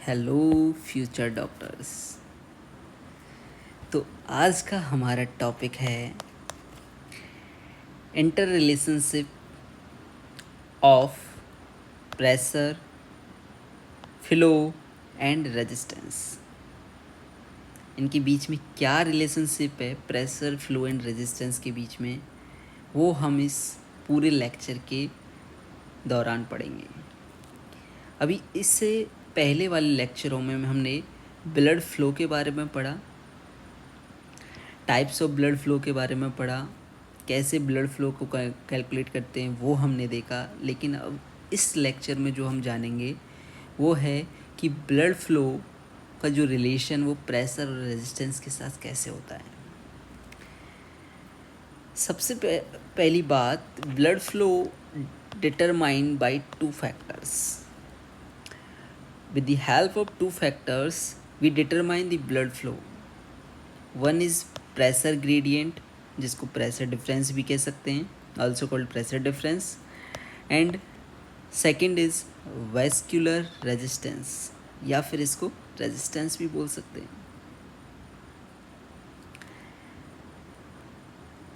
Hello future doctors. तो आज का हमारा टॉपिक है inter relationship of pressure, flow and resistance. इनके बीच में क्या रिलेशनशिप है प्रेशर, फ्लो एंड रेजिस्टेंस के बीच में, वो हम इस पूरे लेक्चर के दौरान पढ़ेंगे। अभी इससे पहले वाले लेक्चरों में हमने ब्लड फ्लो के बारे में पढ़ा, टाइप्स ऑफ ब्लड फ्लो के बारे में पढ़ा, कैसे ब्लड फ्लो को कैलकुलेट करते हैं वो हमने देखा। लेकिन अब इस लेक्चर में जो हम जानेंगे वो है कि ब्लड फ्लो का जो रिलेशन वो प्रेशर और रेजिस्टेंस के साथ कैसे होता है। सबसे पहली बात, blood flow determined by two factors. With the help of two factors we determine the blood flow. One is pressure gradient, जिसको प्रेशर डिफरेंस भी कह सकते हैं, also called pressure difference. And second is vascular resistance, या फिर इसको resistance भी बोल सकते हैं।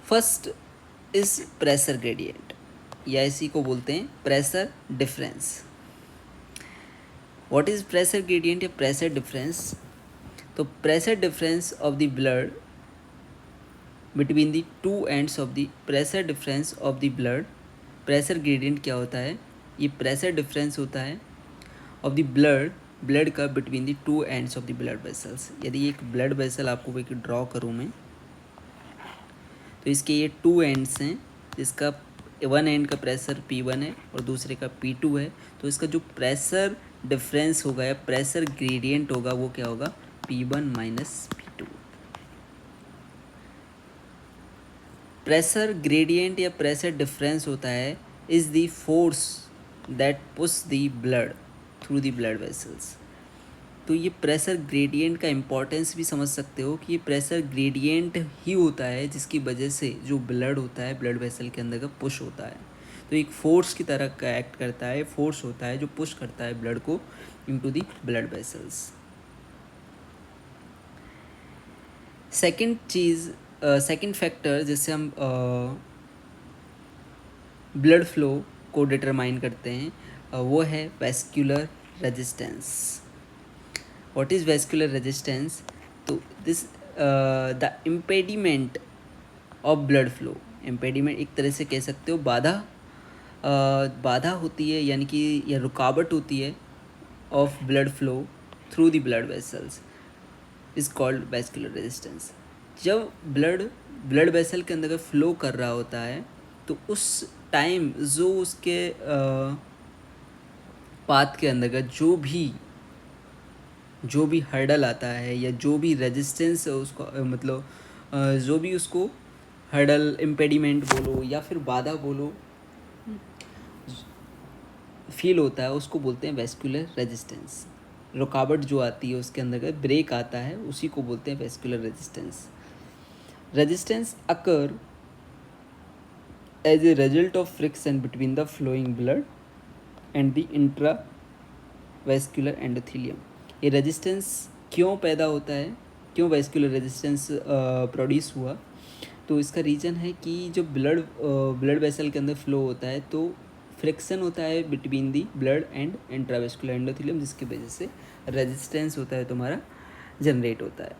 फर्स्ट इज प्रेशर ग्रेडियंट, या इसी को बोलते हैं pressure difference. What is pressure gradient या प्रेशर डिफरेंस? तो pressure difference of the blood between the two ends of the pressure difference of the blood. Pressure gradient क्या होता है? ये प्रेशर डिफरेंस होता है ऑफ द ब्लड का between the two ends of the blood vessels. यदि एक blood vessel आपको एक ड्रॉ करूँ मैं, तो इसके ये टू एंड्स हैं, इसका वन एंड का प्रेशर P1 है और दूसरे का P2 है। तो इसका जो प्रेशर डिफरेंस होगा या प्रेशर ग्रेडियंट होगा वो क्या होगा? P1 minus P2। Pressure gradient या प्रेशर डिफरेंस होता है is the force that push the blood through the blood vessels. तो ये प्रेशर ग्रेडियंट का इम्पोर्टेंस भी समझ सकते हो कि ये प्रेशर ग्रेडियंट ही होता है जिसकी वजह से जो ब्लड होता है ब्लड वेसल के अंदर का पुश होता है। तो एक फोर्स की तरह का एक्ट करता है, फोर्स होता है जो पुश करता है ब्लड को into the blood vessels. Second factor जिससे हम ब्लड फ्लो को डिटरमाइन करते हैं वो है vascular resistance. What is vascular resistance? तो this the impediment of blood flow. Impediment एक तरह से कह सकते हो बाधा होती है, यानी कि या रुकावट होती है of blood flow through the blood vessels is called vascular resistance. जब ब्लड वेसल के अंदर का फ्लो कर रहा होता है तो उस टाइम जो उसके पाथ के अंदर का जो भी हर्डल आता है या जो भी रेजिस्टेंस उसको मतलब जो भी उसको हर्डल, इम्पेडिमेंट बोलो या फिर बाधा बोलो, फील होता है, उसको बोलते हैं वैस्कुलर रेजिस्टेंस। रुकावट जो आती है उसके अंदर का ब्रेक आता है, उसी को बोलते हैं vascular resistance. Resistance occur as a result of friction between the flowing blood and the intra vascular endothelium. ये रेजिस्टेंस क्यों पैदा होता है, क्यों वैस्कुलर रेजिस्टेंस प्रोड्यूस हुआ? तो इसका रीज़न है कि जब ब्लड वेसल के अंदर फ्लो होता है तो फ्रिक्शन होता है between the blood and intravascular endothelium, जिसकी वजह से रेजिस्टेंस होता है तुम्हारा जनरेट होता है।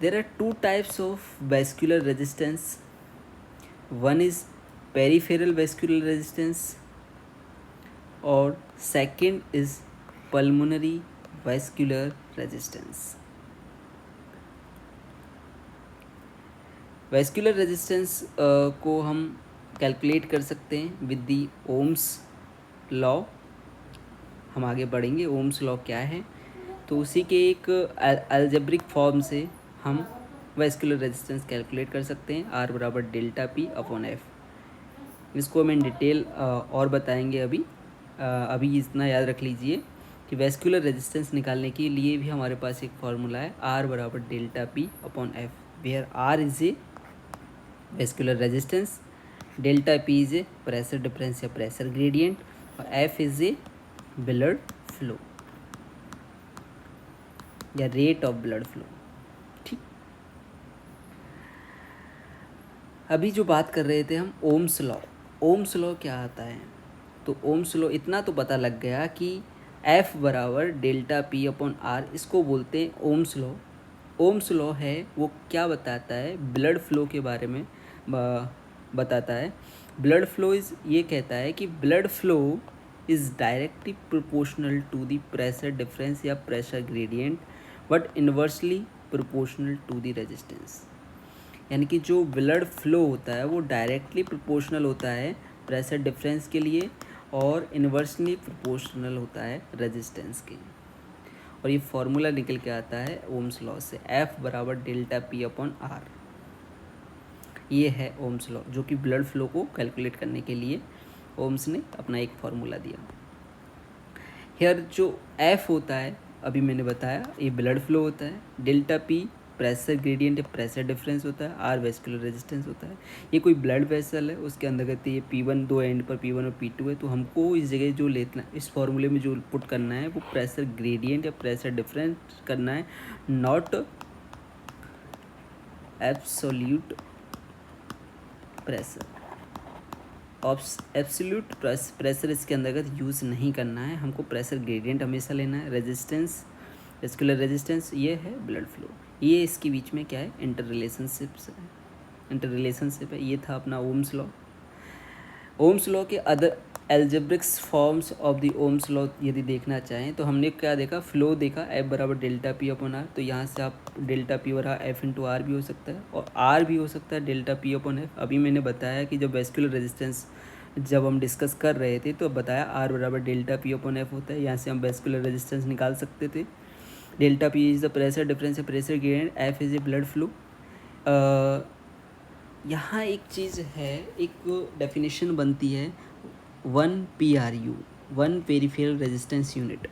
There are two types of vascular resistance. One is peripheral vascular resistance और second is pulmonary vascular resistance. Vascular resistance को हम कैलकुलेट कर सकते हैं विद दी ओम्स लॉ। हम आगे बढ़ेंगे, ओम्स लॉ क्या है, तो उसी के एक अलजेब्रिक फॉर्म से हम वैस्कुलर रेजिस्टेंस कैलकुलेट कर सकते हैं, R बराबर डेल्टा P अपॉन F। इसको हम इन डिटेल और बताएंगे। अभी इतना याद रख लीजिए कि वैस्कुलर रेजिस्टेंस निकालने के लिए भी हमारे पास एक फार्मूला है, R बराबर delta P upon F, where R is a vascular resistance, delta P is a pressure difference या प्रेशर ग्रेडियंट और F is a blood flow. या रेट ऑफ ब्लड फ्लो। ठीक, अभी जो बात कर रहे थे हम ओम्स लॉ, ओम्स लॉ क्या आता है? तो ओम्स लॉ इतना तो पता लग गया कि F बराबर डेल्टा पी अपॉन आर, इसको बोलते हैं ओम्स लॉ। ओम्स लॉ है वो क्या बताता है? ब्लड फ्लो के बारे में बताता है। ब्लड फ्लो इज़, ये कहता है कि blood flow is directly proportional to the pressure difference या pressure gradient but inversely proportional to the resistance. यानी कि जो ब्लड फ्लो होता है वो डायरेक्टली प्रोपोर्शनल होता है प्रेशर डिफरेंस के लिए और इन्वर्सली प्रोपोर्शनल होता है रेजिस्टेंस के। और ये फॉर्मूला निकल के आता है ओम्स लॉ से, F बराबर डेल्टा पी अपॉन आर। ये है ओम्स लॉ, जो कि ब्लड फ्लो को कैलकुलेट करने के लिए ओम्स ने अपना एक फार्मूला दिया। हेयर जो F होता है, अभी मैंने बताया, ये ब्लड फ्लो होता है। डेल्टा पी प्रेशर ग्रेडियंट या प्रेशर डिफरेंस होता है। आर वेस्कुलर रेजिस्टेंस होता है। ये कोई ब्लड वेसल है, उसके अंतर्गत ये P1 दो एंड पर P1 और P2 है। तो हमको इस जगह जो लेना, इस फॉर्मूले में जो पुट करना है वो प्रेशर ग्रेडियंट या प्रेशर डिफरेंस करना है, not absolute pressure. Absolute pressure इसके अंतर्गत यूज़ नहीं करना है, हमको प्रेशर ग्रेडियंट हमेशा लेना है। रेजिस्टेंस, वेस्कुलर रेजिस्टेंस, ये है ब्लड फ्लो। ये इसके बीच में क्या है? इंटर रिलेशनशिप है। ये था अपना ओम्स लॉ। ओम्स लॉ के other algebraics forms of the Ohm's law यदि देखना चाहें तो हमने क्या देखा? फ्लो देखा, F बराबर डेल्टा पी अपॉन आर। तो यहाँ से आप डेल्टा पी बराबर F इंटू आर भी हो सकता है और आर भी हो सकता है डेल्टा पी अपॉन एफ। अभी मैंने बताया कि जब वेस्कुलर रेजिस्टेंस जब हम डिस्कस कर रहे थे तो बताया आर बराबर डेल्टा पी अपॉन एफ होता है। यहाँ से हम वेस्कुलर रेजिस्टेंस निकाल सकते थे। Delta P is the pressure difference, pressure gradient, F is a blood flow. यहाँ एक चीज़ है, एक डेफिनेशन बनती है 1 PRU, 1 पेरिफेरल रेजिस्टेंस यूनिट।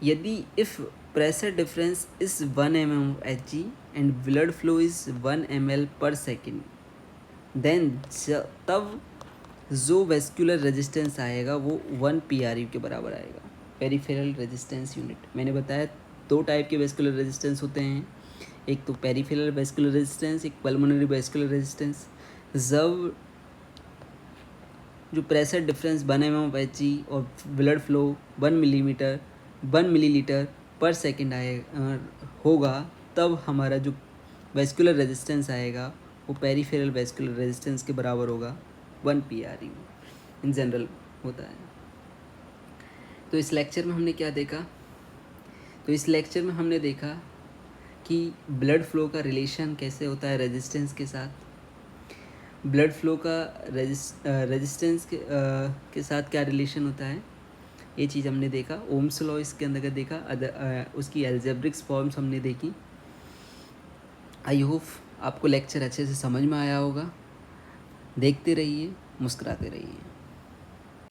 यदि if pressure difference is 1 mm of Hg and blood flow is 1 ml पर सेकेंड, देन तब जो वेस्कुलर रेजिस्टेंस आएगा वो 1 PRU के बराबर आएगा, पेरिफेरल रेजिस्टेंस यूनिट। मैंने बताया दो टाइप के वेस्कुलर रेजिस्टेंस होते हैं, एक तो पेरिफेरल वेस्कुलर रेजिस्टेंस, एक पल्मोनरी वेस्कुलर रेजिस्टेंस। जब जो pressure difference 1 mm of Hg और ब्लड फ्लो 1 मिलीलीटर पर सेकेंड होगा, तब हमारा जो वेस्कुलर रेजिस्टेंस आएगा वो पेरिफेरल वेस्कुलर रेजिस्टेंस के बराबर होगा, 1 PRU इन जनरल होता है। तो इस लेक्चर में हमने क्या देखा? तो इस लेक्चर में हमने देखा कि ब्लड फ्लो का रिलेशन कैसे होता है रेजिस्टेंस के साथ। ब्लड फ्लो का रेजिस्टेंस के साथ क्या रिलेशन होता है, ये चीज़ हमने देखा। ओम्स लॉ इसके अंदर देखा, उसकी एल्जेब्रिक्स फॉर्म्स हमने देखी। आई होप आपको लेक्चर अच्छे से समझ में आया होगा। देखते रहिए, मुस्कुराते रहिए।